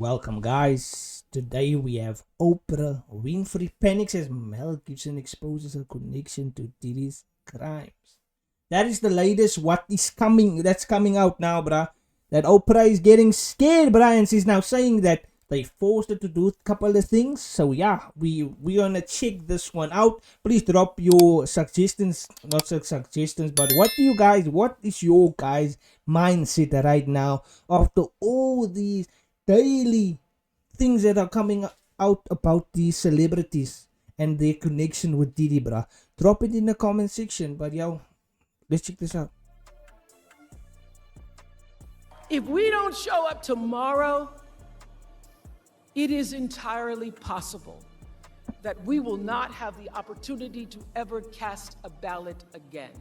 Welcome, guys. Today we have Oprah Winfrey panics as Mel Gibson exposes her connection to Diddy's crimes. That is the latest. What is coming? That's coming out now, bruh. That Oprah is getting scared, bruh, and she's now saying that they forced her to do a couple of things. So yeah, we gonna check this one out. Please drop your suggestions, not suggestions, but what is your guys mindset right now after all these daily things that are coming out about these celebrities and their connection with Diddy, bruh? Drop it in the comment section. But yo, let's check this out. If we don't show up tomorrow, it is entirely possible that we will not have the opportunity to ever cast a ballot again.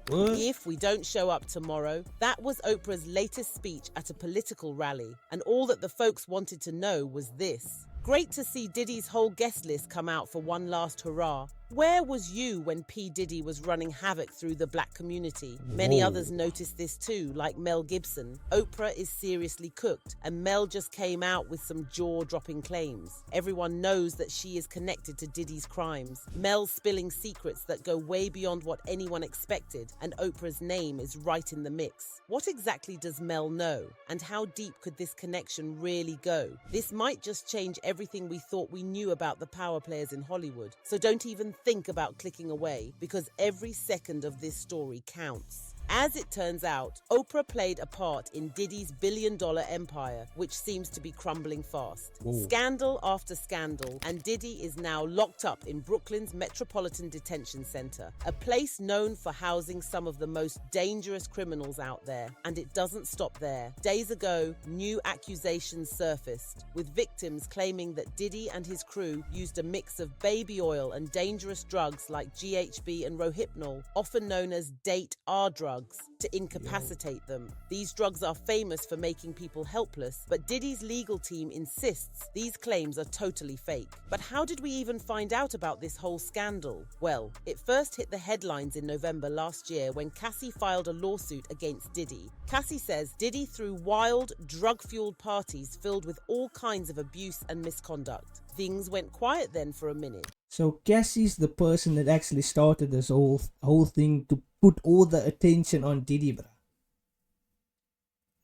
What? If we don't show up tomorrow, that was Oprah's latest speech at a political rally, and all that the folks wanted to know was this. Great to see Diddy's whole guest list come out for one last hurrah. Where was you when P. Diddy was running havoc through the black community? Many others noticed this too, like Mel Gibson. Oprah is seriously cooked, and Mel just came out with some jaw-dropping claims. Everyone knows that she is connected to Diddy's crimes. Mel's spilling secrets that go way beyond what anyone expected, and Oprah's name is right in the mix. What exactly does Mel know? And how deep could this connection really go? This might just change everything we thought we knew about the power players in Hollywood. So don't even think about clicking away, because every second of this story counts. As it turns out, Oprah played a part in Diddy's billion-dollar empire, which seems to be crumbling fast. Whoa. Scandal after scandal, and Diddy is now locked up in Brooklyn's Metropolitan Detention Center, a place known for housing some of the most dangerous criminals out there. And it doesn't stop there. Days ago, new accusations surfaced, with victims claiming that Diddy and his crew used a mix of baby oil and dangerous drugs like GHB and Rohypnol, often known as date R drugs, to incapacitate them. These drugs are famous for making people helpless, but Diddy's legal team insists these claims are totally fake. But how did we even find out about this whole scandal? Well, it first hit the headlines in November last year when Cassie filed a lawsuit against Diddy. Cassie says Diddy threw wild, drug-fueled parties filled with all kinds of abuse and misconduct. Things went quiet then for a minute. So Cassie's the person that actually started this whole thing to put all the attention on Diddy, bruh.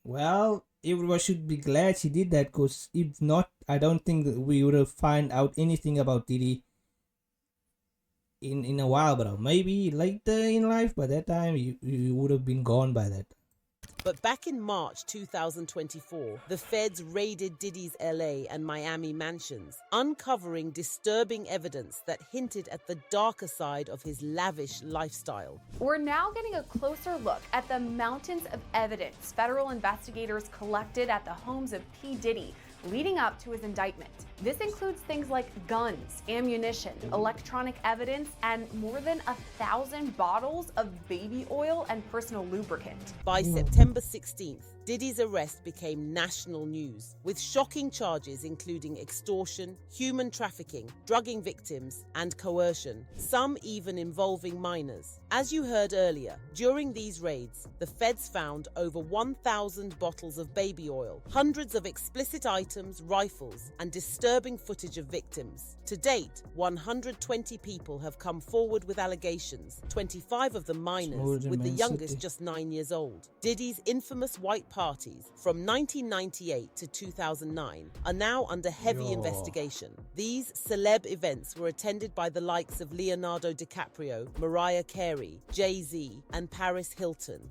Well, everyone should be glad she did that, because if not, I don't think that we would have found out anything about Diddy in a while, bro. Maybe later in life, by that time you would have been gone by that. But back in March 2024, the feds raided Diddy's LA and Miami mansions, uncovering disturbing evidence that hinted at the darker side of his lavish lifestyle. We're now getting a closer look at the mountains of evidence federal investigators collected at the homes of P. Diddy leading up to his indictment. This includes things like guns, ammunition, electronic evidence, and more than 1,000 bottles of baby oil and personal lubricant. By September 16th, Diddy's arrest became national news, with shocking charges including extortion, human trafficking, drugging victims, and coercion, some even involving minors. As you heard earlier, during these raids, the feds found over 1,000 bottles of baby oil, hundreds of explicit items, rifles, and disturbing footage of victims. To date, 120 people have come forward with allegations, 25 of them minors, with the youngest just 9 years old. Diddy's infamous white parties from 1998 to 2009 are now under heavy investigation. These celeb events were attended by the likes of Leonardo DiCaprio, Mariah Carey, Jay-Z, and Paris Hilton.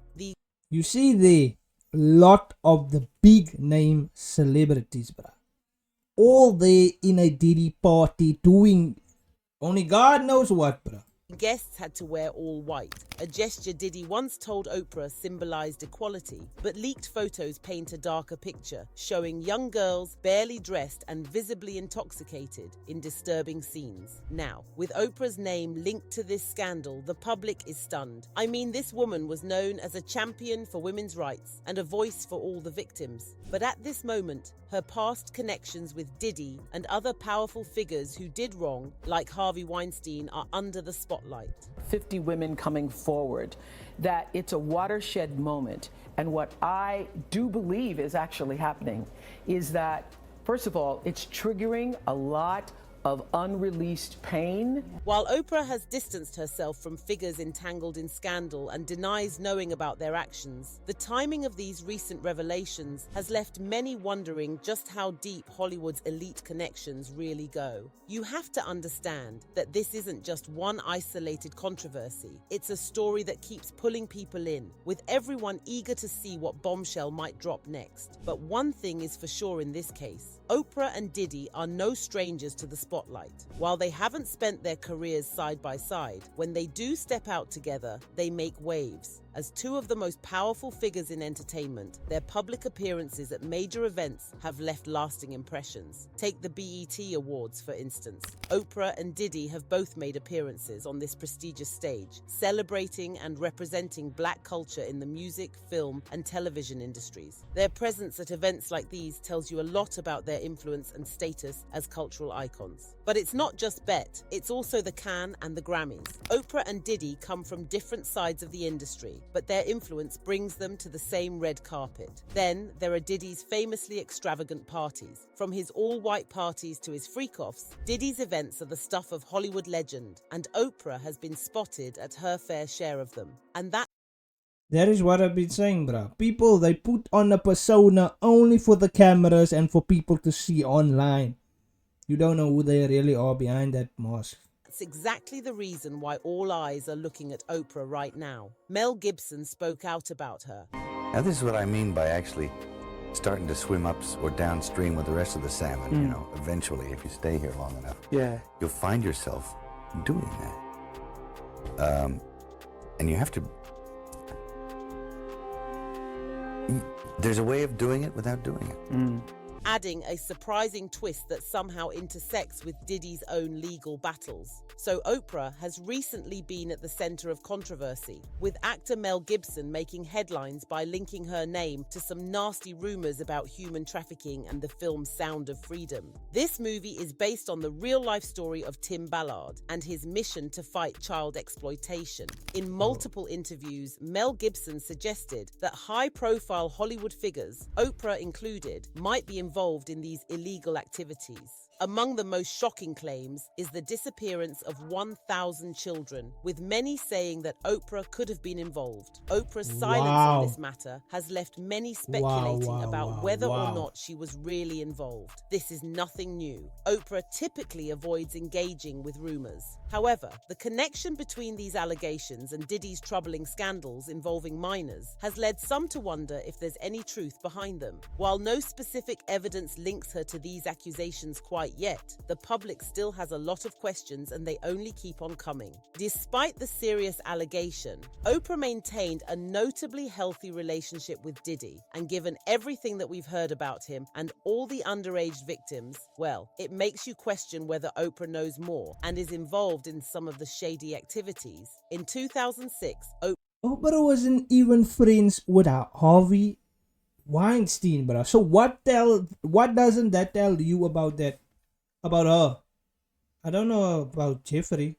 You see the lot of the big name celebrities, bruh. All there in a Diddy party doing only God knows what, bruh. Guests had to wear all white, a gesture Diddy once told Oprah symbolized equality, but leaked photos paint a darker picture, showing young girls barely dressed and visibly intoxicated in disturbing scenes. Now, with Oprah's name linked to this scandal, the public is stunned. I mean, this woman was known as a champion for women's rights and a voice for all the victims. But at this moment, her past connections with Diddy and other powerful figures who did wrong, like Harvey Weinstein, are under the spotlight. 50 women coming forward, that it's a watershed moment. And what I do believe is actually happening is that First of all, it's triggering a lot of unreleased pain. While Oprah has distanced herself from figures entangled in scandal and denies knowing about their actions, the timing of these recent revelations has left many wondering just how deep Hollywood's elite connections really go. You have to understand that this isn't just one isolated controversy. It's a story that keeps pulling people in, with everyone eager to see what bombshell might drop next. But one thing is for sure in this case: Oprah and Diddy are no strangers to the spotlight. While they haven't spent their careers side by side, when they do step out together, they make waves. As two of the most powerful figures in entertainment, their public appearances at major events have left lasting impressions. Take the BET Awards, for instance. Oprah and Diddy have both made appearances on this prestigious stage, celebrating and representing Black culture in the music, film, and television industries. Their presence at events like these tells you a lot about their influence and status as cultural icons. But it's not just Bet, it's also the Cannes and the Grammys. Oprah and Diddy come from different sides of the industry, but their influence brings them to the same red carpet. Then there are Diddy's famously extravagant parties. From his all-white parties to his freak-offs, Diddy's events are the stuff of Hollywood legend, and Oprah has been spotted at her fair share of them. And that is what I've been saying, bro. People, they put on a persona only for the cameras and for people to see online. You don't know who they really are behind that mask. That's exactly the reason why all eyes are looking at Oprah right now. Mel Gibson spoke out about her. Now this is what I mean by actually starting to swim up or downstream with the rest of the salmon, you know, eventually, if you stay here long enough. Yeah. You'll find yourself doing that. And you have to... There's a way of doing it without doing it. Adding a surprising twist that somehow intersects with Diddy's own legal battles. So Oprah has recently been at the center of controversy, with actor Mel Gibson making headlines by linking her name to some nasty rumors about human trafficking and the film Sound of Freedom. This movie is based on the real-life story of Tim Ballard and his mission to fight child exploitation. In multiple interviews, Mel Gibson suggested that high-profile Hollywood figures, Oprah included, might be involved in these illegal activities. Among the most shocking claims is the disappearance of 1,000 children, with many saying that Oprah could have been involved. Oprah's silence on this matter has left many speculating about whether or not she was really involved. This is nothing new. Oprah typically avoids engaging with rumors. However, the connection between these allegations and Diddy's troubling scandals involving minors has led some to wonder if there's any truth behind them. While no specific evidence links her to these accusations quite yet, the public still has a lot of questions and they only keep on coming. Despite the serious allegation, Oprah maintained a notably healthy relationship with Diddy, and given everything that we've heard about him and all the underage victims, well, it makes you question whether Oprah knows more and is involved in some of the shady activities. In 2006, Oprah wasn't even friends with Harvey Weinstein, bro. So what doesn't that tell you about that? About her? I don't know about Jeffrey.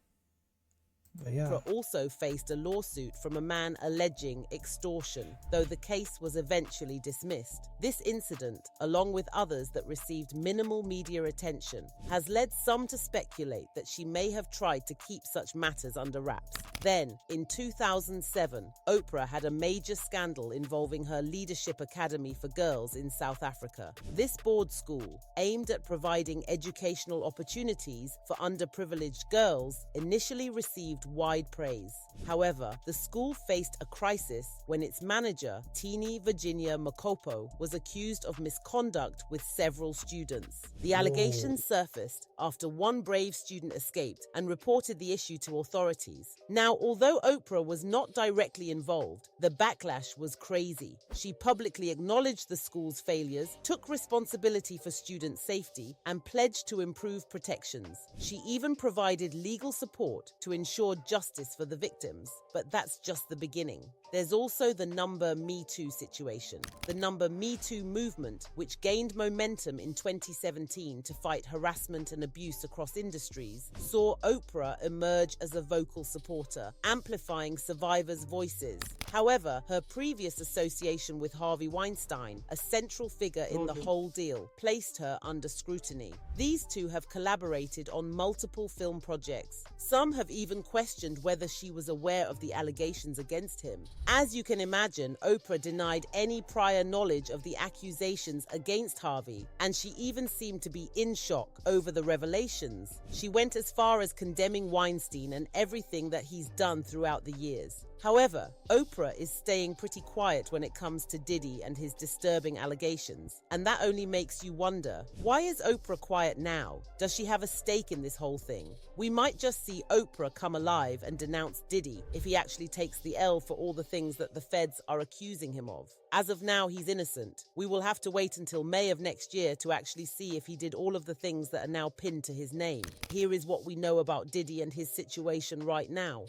But yeah. Oprah also faced a lawsuit from a man alleging extortion, though the case was eventually dismissed. This incident, along with others that received minimal media attention, has led some to speculate that she may have tried to keep such matters under wraps. Then, in 2007, Oprah had a major scandal involving her Leadership Academy for Girls in South Africa. This board school, aimed at providing educational opportunities for underprivileged girls, initially received wide praise. However, the school faced a crisis when its manager, Teenie Virginia Makopo, was accused of misconduct with several students. The allegations surfaced after one brave student escaped and reported the issue to authorities. Now, although Oprah was not directly involved, the backlash was crazy. She publicly acknowledged the school's failures, took responsibility for student safety, and pledged to improve protections. She even provided legal support to ensure justice for the victims. But that's just the beginning. There's also the Number Me Too situation. The Number Me Too movement, which gained momentum in 2017 to fight harassment and abuse across industries, saw Oprah emerge as a vocal supporter. reporter, amplifying survivors' voices. However, her previous association with Harvey Weinstein, a central figure in the whole deal, placed her under scrutiny. These two have collaborated on multiple film projects. Some have even questioned whether she was aware of the allegations against him. As you can imagine, Oprah denied any prior knowledge of the accusations against Harvey, and she even seemed to be in shock over the revelations. She went as far as condemning Weinstein and everything that he's done throughout the years. However, Oprah is staying pretty quiet when it comes to Diddy and his disturbing allegations, and that only makes you wonder, why is Oprah quiet now? Does she have a stake in this whole thing? We might just see Oprah come alive and denounce Diddy if he actually takes the L for all the things that the feds are accusing him of. As of now, he's innocent. We will have to wait until May of next year to actually see if he did all of the things that are now pinned to his name. Here is what we know about Diddy and his situation right now.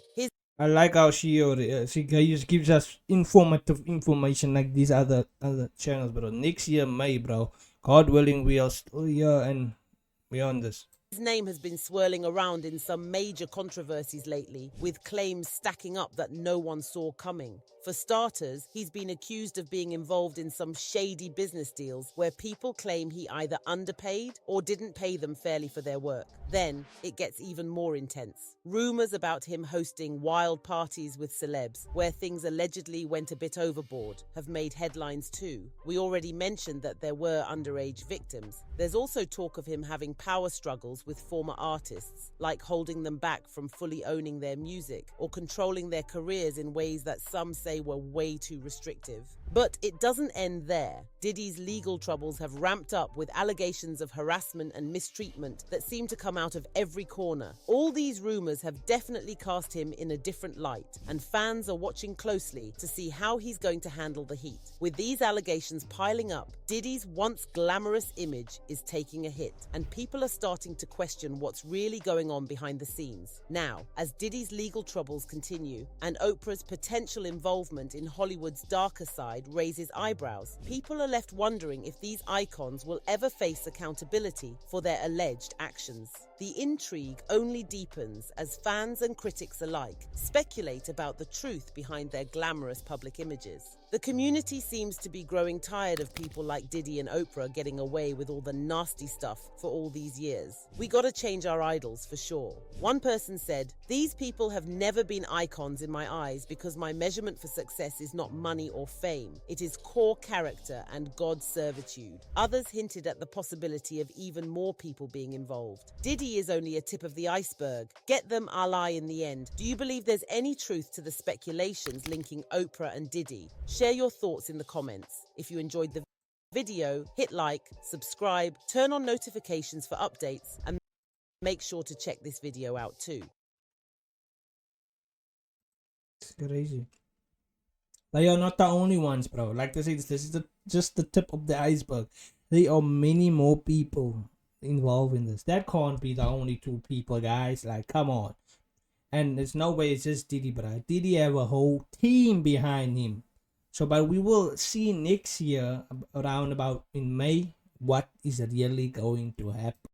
I like how she just gives us informative information like these other channels, bro. Next year, May, bro. God willing, we are still here and we're on this. His name has been swirling around in some major controversies lately, with claims stacking up that no one saw coming. For starters, he's been accused of being involved in some shady business deals where people claim he either underpaid or didn't pay them fairly for their work. Then, it gets even more intense. Rumors about him hosting wild parties with celebs, where things allegedly went a bit overboard, have made headlines too. We already mentioned that there were underage victims. There's also talk of him having power struggles with former artists, like holding them back from fully owning their music or controlling their careers in ways that some say were way too restrictive. But it doesn't end there. Diddy's legal troubles have ramped up with allegations of harassment and mistreatment that seem to come out of every corner. All these rumors have definitely cast him in a different light, and fans are watching closely to see how he's going to handle the heat. With these allegations piling up, Diddy's once glamorous image is taking a hit, and people are starting to question what's really going on behind the scenes. Now, as Diddy's legal troubles continue, and Oprah's potential involvement in Hollywood's darker side raises eyebrows, people are left wondering if these icons will ever face accountability for their alleged actions. The intrigue only deepens as fans and critics alike speculate about the truth behind their glamorous public images. The community seems to be growing tired of people like Diddy and Oprah getting away with all the nasty stuff for all these years. We gotta change our idols for sure. One person said, "These people have never been icons in my eyes because my measurement for success is not money or fame. It is core character and God's servitude." Others hinted at the possibility of even more people being involved. Diddy is only a tip of the iceberg. Get them a lie in the end. Do you believe there's any truth to the speculations linking Oprah and Diddy? Share your thoughts in the comments. If you enjoyed the video, hit like, subscribe, turn on notifications for updates, and make sure to check this video out too. It's crazy. They are not the only ones, bro. Like I said, this is just the tip of the iceberg. There are many more people involved in this. That can't be the only two people, guys. Like, come on. And there's no way it's just Diddy, bro. Diddy have a whole team behind him. So, but we will see next year, around about in May, what is really going to happen.